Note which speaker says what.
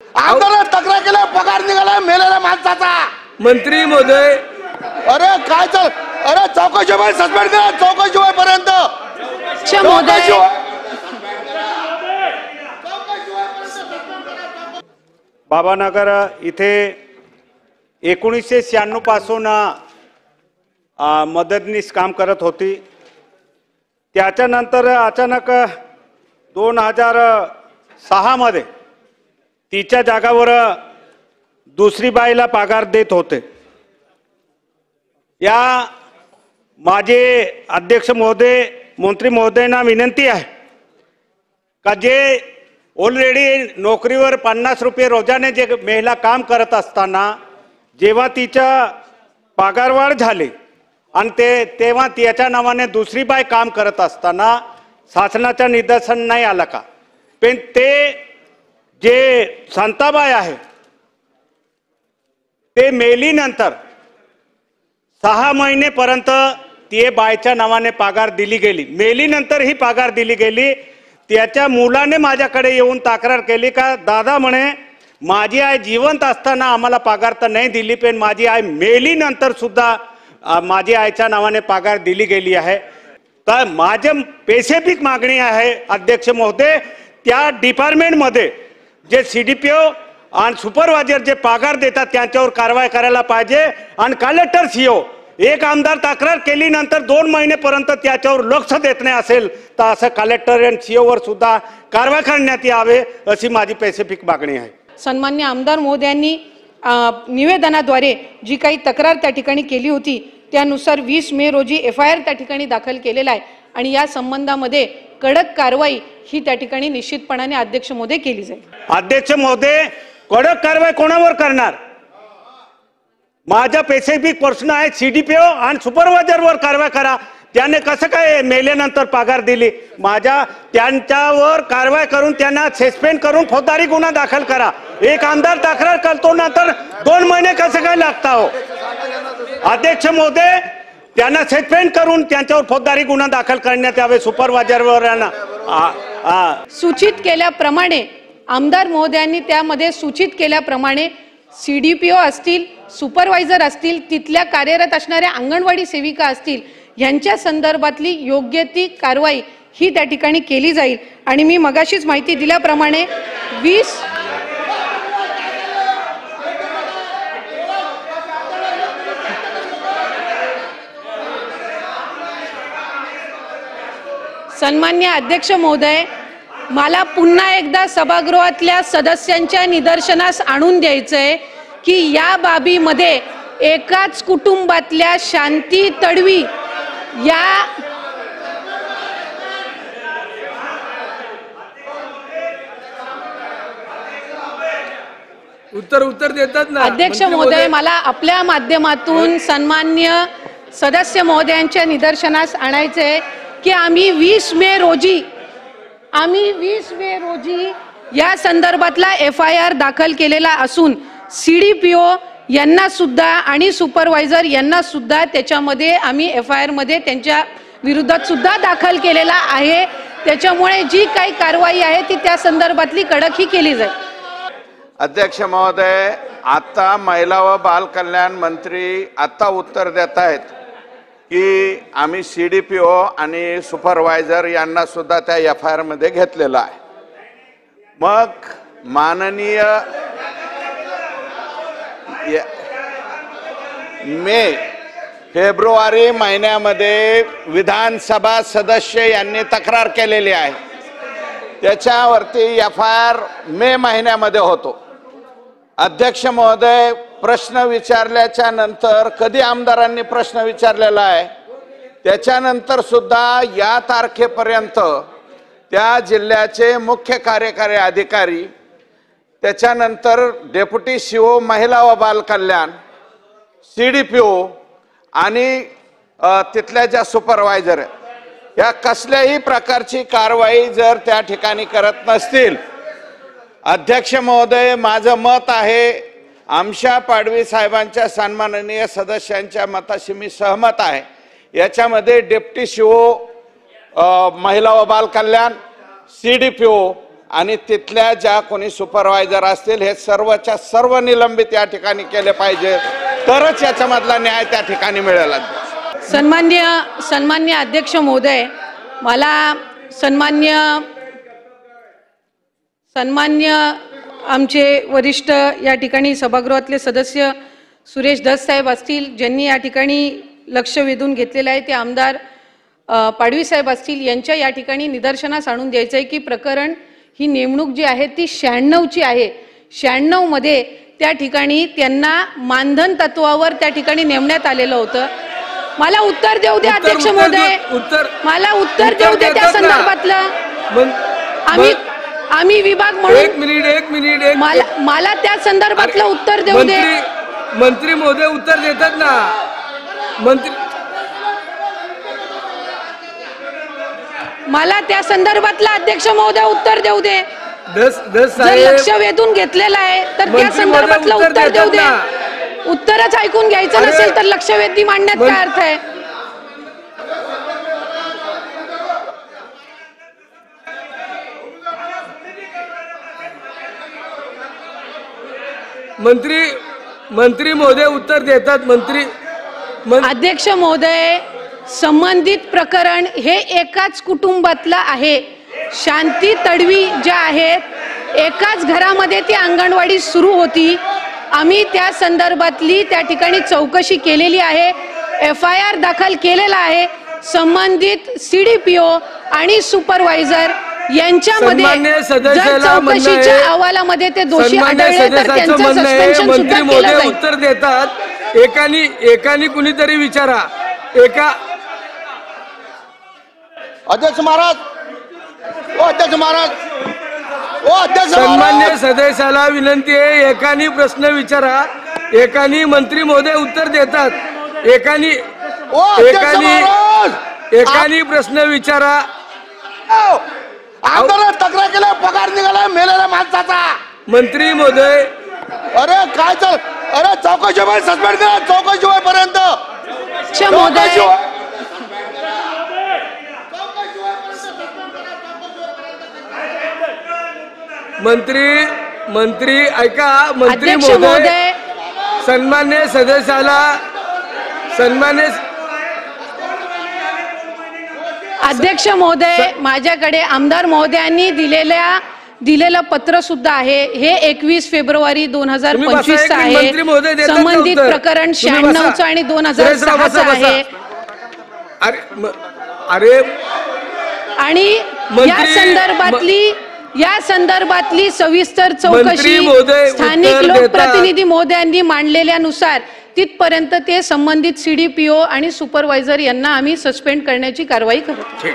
Speaker 1: आमदार तक्रार केला, पगार निघाला मेलेल्या माणसाचा।
Speaker 2: मंत्री महोदय,
Speaker 1: अरे काय चल, अरे चौकशी होय, सस्पेंड करा, चौकशी होईपर्यंत।
Speaker 3: बाबानगर इथे 1996 पासून मदतनीस काम करत होती। त्याच्यानंतर अचानक 2006 मध्ये तिच्या जागावर दुसरी बाईला पगार देत होते। या माझे अध्यक्ष महोदय, मंत्री महोदयांना विनंती आहे का जे ऑलरेडी नोकरीवर 50 रुपये रोजाने जे महिला काम करत असताना जेव्हा तिच्या पगारवाढ झाली आणि तेव्हा त्याच्या नावाने दुसरी बाई काम करत असताना शासनाच्या निदर्शन नाही आलं का? पण ते जे शांताबाई आहे ते मेलीनंतर 6 महिनेपर्यंत ते बाईच्या नावाने पगार दिली गेली। मेलीनंतर ही पगार दिली गेली। त्याच्या मुलाने माझ्याकडे येऊन तक्रार केली का दादा म्हणे माझी आई जिवंत असताना आम्हाला पगार तर नाही दिली, पण माझी आई मेलीनंतर सुद्धा माझी आईच्या नावाने पगार दिली गेली आहे। तर माझे स्पेसिफिक मागणी आहे अध्यक्ष महोदय, त्या डिपार्टमेंटमध्ये जे सीडीपीओ आणि सुपरवायझर जे पगार देतात त्यांच्यावर कारवाई करायला पाहिजे। आणि कलेक्टर सीओ एक आमदार तक्रार केली नंतर 2 महिनेपर्यंत त्याच्यावर लक्ष देत नाही असेल तर असं कलेक्टर आणि सीओवर सुद्धा कारवाई करण्यात यावे अशी माझी स्पेसिफिक मागणी आहे।
Speaker 4: सन्मान्य आमदार महोदयांनी निवेदनाद्वारे जी काही तक्रार त्या ठिकाणी केली होती त्यानुसार 20 मे रोजी FIR त्या ठिकाणी दाखल केलेला आहे आणि या संबंधामध्ये कडक कारवाई ही त्या ठिकाणी निश्चितपणाने अध्यक्ष महोदय केली जाईल।
Speaker 3: अध्यक्ष महोदय, कडक कारवाई कोणावर करणार? माझा स्पेसिफिक प्रश्न आहे, सीडीपीओ आणि सुपरवायझरवर कारवाई करा। त्याने कसं काय मेल्यानंतर पगार दिली? त्यांच्यावर कारवाई करून त्यांना सस्पेंड करून फौजदारी गुन्हा दाखल करा। एक आमदार तक्रार करतो नंतर 2 महिने कसं काय लागता हो? अध्यक्ष महोदय, त्यांना सस्पेंड करून त्यांच्यावर फौजदारी गुन्हा दाखल करण्यात यावे। सुपरवायझरवर
Speaker 4: सूचित केल्याप्रमाणे आमदार महोदयांनी त्यामध्ये सूचित केल्याप्रमाणे सीडीपीओ असतील, सुपरवायझर असतील, तिथल्या कार्यरत असणाऱ्या अंगणवाडी सेविका असतील यांच्या संदर्भातली योग्य ती कारवाई ही त्या ठिकाणी केली जाईल। आणि मी मगाशीच माहिती दिल्याप्रमाणे 20 सन्मान्य अध्यक्ष महोदय, मला पुन्हा एकदा सभागृहातल्या सदस्यांच्या निदर्शनास आणून द्यायचंय की या बाबीमध्ये एकाच कुटुंबातल्या शांती तडवी या
Speaker 2: उत्तर देतात ना
Speaker 4: अध्यक्ष महोदय, मला आपल्या माध्यमातून सन्मान्य सदस्य महोदयांच्या निदर्शनास आणायचे की आम्ही 20 मे रोजी या संदर्भातला FIR दाखल केलेला असून सीडीपीओ यांना सुद्धा आणि सुपरवायझर यांना सुद्धा त्याच्यामध्ये आम्ही FIR मध्ये त्यांच्या विरोधात सुद्धा दाखल केलेला आहे। त्याच्यामुळे जी काही कारवाई आहे ती त्या संदर्भातली कडक ही केली जाईल।
Speaker 5: अध्यक्ष महोदय, आता महिला व बाल कल्याण मंत्री आता उत्तर देत आहेत की आम्ही सीडीपीओ आणि सुपरवायझर यांना सुद्धा त्या FIR मध्ये घेतलेला आहे। मग माननीय फेब्रुवारी महिन्यामध्ये विधानसभा सदस्य यांनी तक्रार केलेली आहे, त्याच्यावरती FIR मे महिन्यामध्ये होतो। अध्यक्ष महोदय, प्रश्न विचारल्याच्या नंतर कधी आमदारांनी प्रश्न विचारलेला आहे त्याच्यानंतर सुद्धा या तारखेपर्यंत त्या जिल्ह्याचे मुख्य कार्यकारी अधिकारी, त्याच्यानंतर डेप्युटी सीओ महिला व बाल कल्याण, सीडीपीओ आणि तिथल्या ज्या सुपरवायझर आहेत या कसल्याही प्रकारची कारवाई जर त्या ठिकाणी करत नसतील, अध्यक्ष महोदय, माझं मत आहे, आमशा पाडवी साहेबांच्या सन्माननीय सदस्यांच्या मताशी मी सहमत आहे। याच्यामध्ये डेप्युटी सीओ महिला व बाल कल्याण, सीडीपीओ आणि तिथल्या ज्या कोणी सुपरवायझर असतील हे सर्वच्या सर्व निलंबित या ठिकाणी केले पाहिजे, तरच याच्यामधला न्याय त्या ठिकाणी मिळेल.
Speaker 4: सन्मान्य अध्यक्ष महोदय, मला सन्मान्य आमचे वरिष्ठ या ठिकाणी सभागृहातले सदस्य सुरेश धस साहेब असतील, ज्यांनी या ठिकाणी लक्ष वेधून घेतलेलं आहे, ते आमदार पाडवी साहेब असतील, यांच्या या ठिकाणी निदर्शनास आणून द्यायचं आहे की प्रकरण ही नेमणूक जी आहे ती 96ची आहे. 96 मध्ये त्या ठिकाणी त्यांना मानधन तत्वावर त्या ठिकाणी नेमण्यात आलेलं होतं. मला उत्तर देऊ द्या अध्यक्ष महोदय, मला उत्तर देऊ द्या त्या संदर्भातलं. आम्ही विभाग म्हणून
Speaker 2: एक मिनिट
Speaker 4: मला त्या संदर्भातलं उत्तर देऊ दे.
Speaker 2: मंत्री महोदय उत्तर देतात ना. मंत्री
Speaker 4: मला त्या संदर्भातलं अध्यक्ष महोदय उत्तर देऊ दे.
Speaker 2: दस
Speaker 4: जर लक्ष वेधून घेतलेलं आहे तर त्या संदर्भातलं उत्तर देऊ दे. उत्तरच ऐकून घ्यायचं नसेल तर लक्षवेधी मांडण्यात काय अर्थ आहे?
Speaker 2: मंत्री महोदय उत्तर देतात.
Speaker 4: अध्यक्ष महोदय, संबंधित प्रकरण हे एकाच कुटुंबातलं आहे. शांती तडवी ज्या आहेत एकाच घरामध्ये ती अंगणवाडी सुरू होती. आम्ही त्या संदर्भातली त्या ठिकाणी चौकशी केलेली आहे, FIR दाखल केलेला आहे. संबंधित CDPO आणि सुपरवायझर यांच्यामध्ये जर चौकशीच्या अहवालामध्ये ते दोषी आढळले तर त्यांचं सस्पेन्शन सुद्धा केलं जाईल.
Speaker 2: उत्तर देतात. एकानी कुणीतरी विचारा.
Speaker 1: अध्यक्ष महाराज, अध्यक्ष महाराज, अध्यक्ष
Speaker 2: सन्मान्य सदस्याला विनंती आहे, एकानी प्रश्न विचारा. एकानी मंत्री महोदय उत्तर देतात. एकानी प्रश्न विचारा.
Speaker 1: आमदार तक्रार केला, पगार निघाला मेलेल्या माणसाचा.
Speaker 2: मंत्री महोदय,
Speaker 1: अरे काय चाल, अरे चौकशी होईल, सस्पेंड करा चौकशी होईपर्यंत.
Speaker 2: मंत्री ऐका. मंत्री महोदय, सन्मान्य सदस्याला
Speaker 4: अध्यक्ष महोदय, माझ्याकडे आमदार महोदयांनी दिलेलं पत्र सुद्धा आहे. हे 21 फेब्रुवारी 2025 आहे. संबंधित प्रकरण 96 आणि 2006 आहे. आणि या संदर्भातली सविस्तर चौकशी स्थानिक लोकप्रतिनिधी महोदयांनी मांडलेल्यानुसार तिथपर्यंत ते संबंधित CDPO आणि सुपरवायझर यांना आम्ही सस्पेंड करण्याची कारवाई करतो.